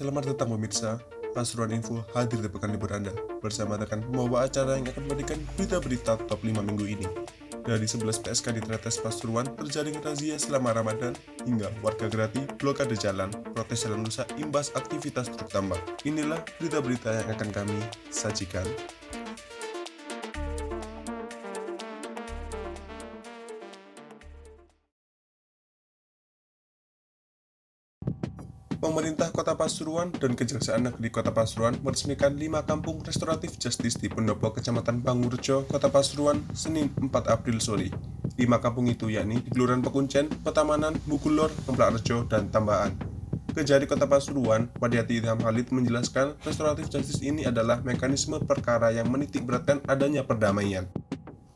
Selamat datang pemirsa, Pasuruan Info hadir di pekan libur Anda bersama rekan pembawa acara yang akan memberikan berita-berita top 5 minggu ini. Dari 11 PSK di Tretes Pasuruan terjaring razia selama Ramadan hingga warga Grati blokade jalan, protes jalan rusak imbas aktivitas truk tambang. Inilah berita-berita yang akan kami sajikan. Pemerintah Kota Pasuruan dan Kejaksaan Negeri Kota Pasuruan meresmikan 5 kampung restoratif justice di Pendopo, Kecamatan Pangurjo, Kota Pasuruan, Senin 4 April sore. 5 kampung itu yakni di Kelurahan Pekuncen, Petamanan, Bugulor, Kemplak Rejo, dan Tambaan. Kejari Kota Pasuruan, Padiati Ilham Khalid menjelaskan restoratif justice ini adalah mekanisme perkara yang menitik beratkan adanya perdamaian.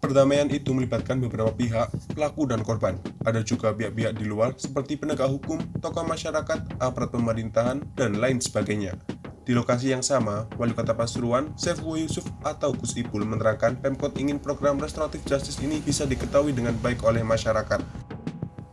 Perdamaian itu melibatkan beberapa pihak, pelaku dan korban. Ada juga pihak-pihak di luar seperti penegak hukum, tokoh masyarakat, aparat pemerintahan, dan lain sebagainya. Di lokasi yang sama, Wali Kota Pasuruan, Saifullah Yusuf atau Gus Ipul menerangkan Pemkot ingin program restoratif justice ini bisa diketahui dengan baik oleh masyarakat.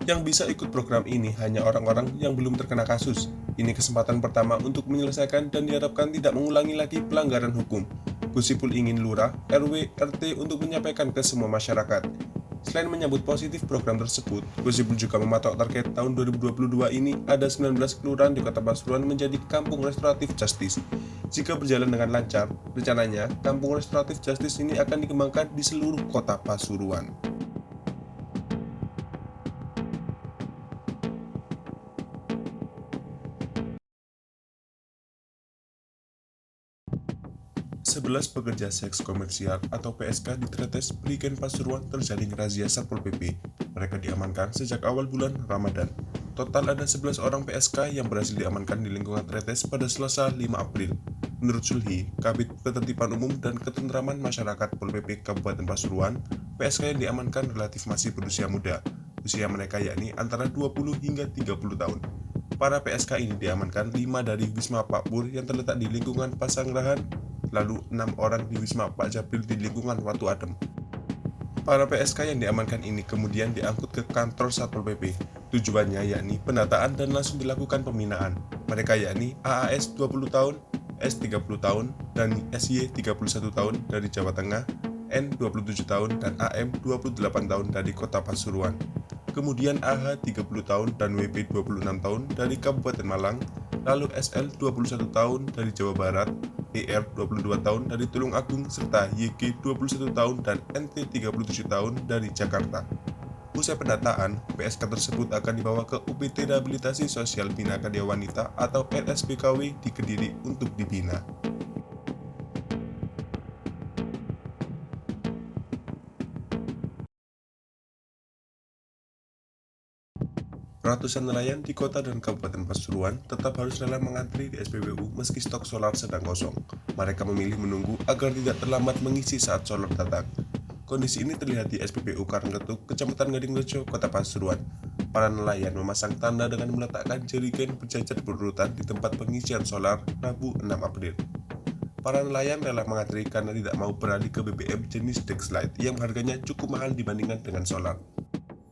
Yang bisa ikut program ini hanya orang-orang yang belum terkena kasus. Ini kesempatan pertama untuk menyelesaikan dan diharapkan tidak mengulangi lagi pelanggaran hukum. Gus Ipul ingin lurah, RW, RT untuk menyampaikan ke semua masyarakat. Selain menyambut positif program tersebut, Gus Ipul juga mematok target tahun 2022 ini ada 19 kelurahan di Kota Pasuruan menjadi kampung restoratif justice. Jika berjalan dengan lancar, rencananya kampung restoratif justice ini akan dikembangkan di seluruh Kota Pasuruan. Sebelas pekerja seks komersial atau PSK di Tretes Prigen Pasuruan terjaring razia Satpol PP. Mereka diamankan sejak awal bulan Ramadan. Total ada 11 orang PSK yang berhasil diamankan di lingkungan Tretes pada Selasa 5 April. Menurut Sulhi, Kabid Ketertiban Umum dan Ketentraman Masyarakat Pol PP Kabupaten Pasuruan, PSK yang diamankan relatif masih berusia muda. Usia mereka yakni antara 20 hingga 30 tahun. Para PSK ini diamankan 5 dari Wisma Pak Pur yang terletak di lingkungan Pasanggerahan, lalu 6 orang di Wisma Pak Jabril di lingkungan Watu Adem. Para PSK yang diamankan ini kemudian diangkut ke kantor Satpol PP. Tujuannya yakni pendataan dan langsung dilakukan pembinaan. Mereka yakni AAS 20 tahun, S 30 tahun, dan SY 31 tahun dari Jawa Tengah, N 27 tahun, dan AM 28 tahun dari Kota Pasuruan. Kemudian AH 30 tahun dan WP 26 tahun dari Kabupaten Malang, lalu SL 21 tahun dari Jawa Barat, ER 22 tahun dari Tulung Agung, serta YG 21 tahun dan NT 37 tahun dari Jakarta. Usai pendataan, PSK tersebut akan dibawa ke UPT Rehabilitasi Sosial Bina Karya Wanita atau RSBKW di Kediri untuk dibina. Ratusan nelayan di kota dan kabupaten Pasuruan tetap harus rela mengantri di SPBU meski stok solar sedang kosong. Mereka memilih menunggu agar tidak terlambat mengisi saat solar datang. Kondisi ini terlihat di SPBU Karangketuk, Kecamatan Gadingrejo, Kota Pasuruan. Para nelayan memasang tanda dengan meletakkan jerigen berjajar berurutan di tempat pengisian solar Rabu 6 April. Para nelayan rela mengantri karena tidak mau beralih ke BBM jenis Dexlite yang harganya cukup mahal dibandingkan dengan solar.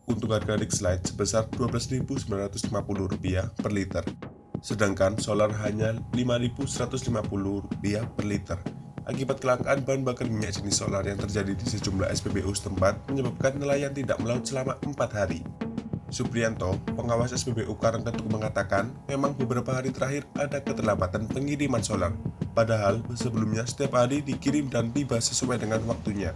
Untuk harga Dexlite sebesar Rp12.950 per liter, sedangkan solar hanya Rp5.150 per liter. Akibat kelangkaan bahan bakar minyak jenis solar yang terjadi di sejumlah SPBU setempat menyebabkan nelayan tidak melaut selama 4 hari. Supriyanto, pengawas SPBU Karangketuk mengatakan memang beberapa hari terakhir ada keterlambatan pengiriman solar, padahal sebelumnya setiap hari dikirim dan tiba sesuai dengan waktunya.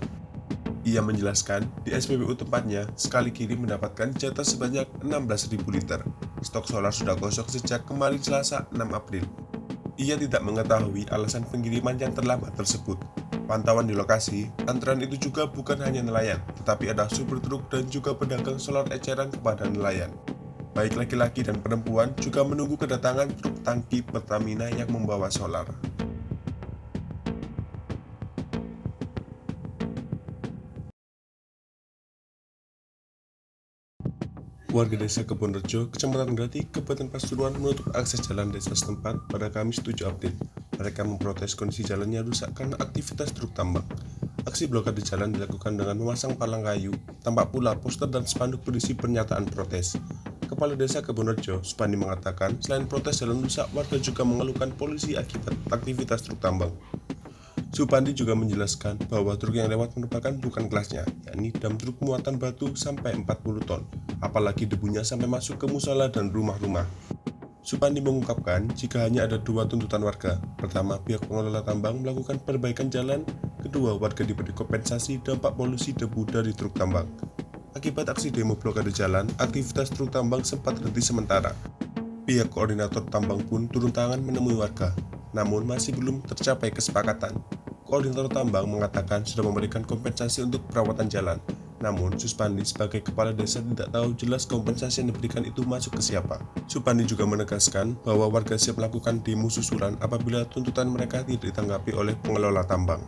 Ia menjelaskan, di SPBU tempatnya, sekali kirim mendapatkan jatah sebanyak 16.000 liter. Stok solar sudah kosong sejak kemarin Selasa 6 April. Ia tidak mengetahui alasan pengiriman yang terlambat tersebut. Pantauan di lokasi, antrean itu juga bukan hanya nelayan, tetapi ada supir truk dan juga pedagang solar eceran kepada nelayan. Baik laki-laki dan perempuan juga menunggu kedatangan truk tangki Pertamina yang membawa solar. Warga desa Kebonrejo, Kecamatan Grati, Kabupaten Pasuruan menutup akses jalan desa setempat pada Kamis 7 April. Mereka memprotes kondisi jalannya rusak karena aktivitas truk tambang. Aksi blokade jalan dilakukan dengan memasang palang kayu, tampak pula poster dan spanduk berisi pernyataan protes. Kepala Desa Kebonrejo, Supandi mengatakan selain protes jalan rusak, warga juga mengeluhkan polusi akibat aktivitas truk tambang. Supandi juga menjelaskan bahwa truk yang lewat merupakan bukan kelasnya, yakni dam truk muatan batu sampai 40 ton, apalagi debunya sampai masuk ke musola dan rumah-rumah. Supandi mengungkapkan jika hanya ada dua tuntutan warga. Pertama, pihak pengelola tambang melakukan perbaikan jalan. Kedua, warga diberi kompensasi dampak polusi debu dari truk tambang. Akibat aksi demo blokade jalan, aktivitas truk tambang sempat berhenti sementara. Pihak koordinator tambang pun turun tangan menemui warga, namun masih belum tercapai kesepakatan. Koordinator tambang mengatakan sudah memberikan kompensasi untuk perawatan jalan. Namun, Supandi sebagai kepala desa tidak tahu jelas kompensasi yang diberikan itu masuk ke siapa. Supandi juga menegaskan bahwa warga siap melakukan demo susulan apabila tuntutan mereka tidak ditanggapi oleh pengelola tambang.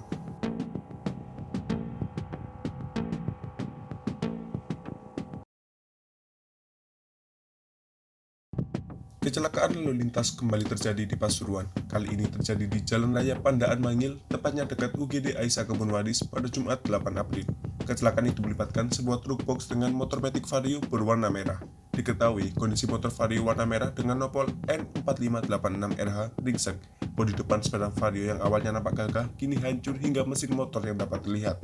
Kecelakaan lalu lintas kembali terjadi di Pasuruan. Kali ini terjadi di Jalan Raya Pandaan Mangil, tepatnya dekat UGD Aisyah Kebonwadis pada Jumat 8 April. Kecelakaan itu melibatkan sebuah truk box dengan motor metik Vario berwarna merah. Diketahui, kondisi motor Vario warna merah dengan nopol N4586RH ringsek. Bodi depan sepeda Vario yang awalnya nampak gagah, kini hancur hingga mesin motor yang dapat terlihat.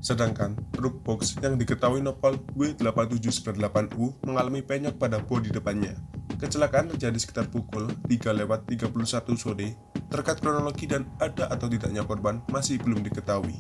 Sedangkan truk box yang diketahui nopol W8798U mengalami penyok pada bodi depannya. Kecelakaan terjadi sekitar pukul 3:31 sore. Terkait kronologi dan ada atau tidaknya korban masih belum diketahui.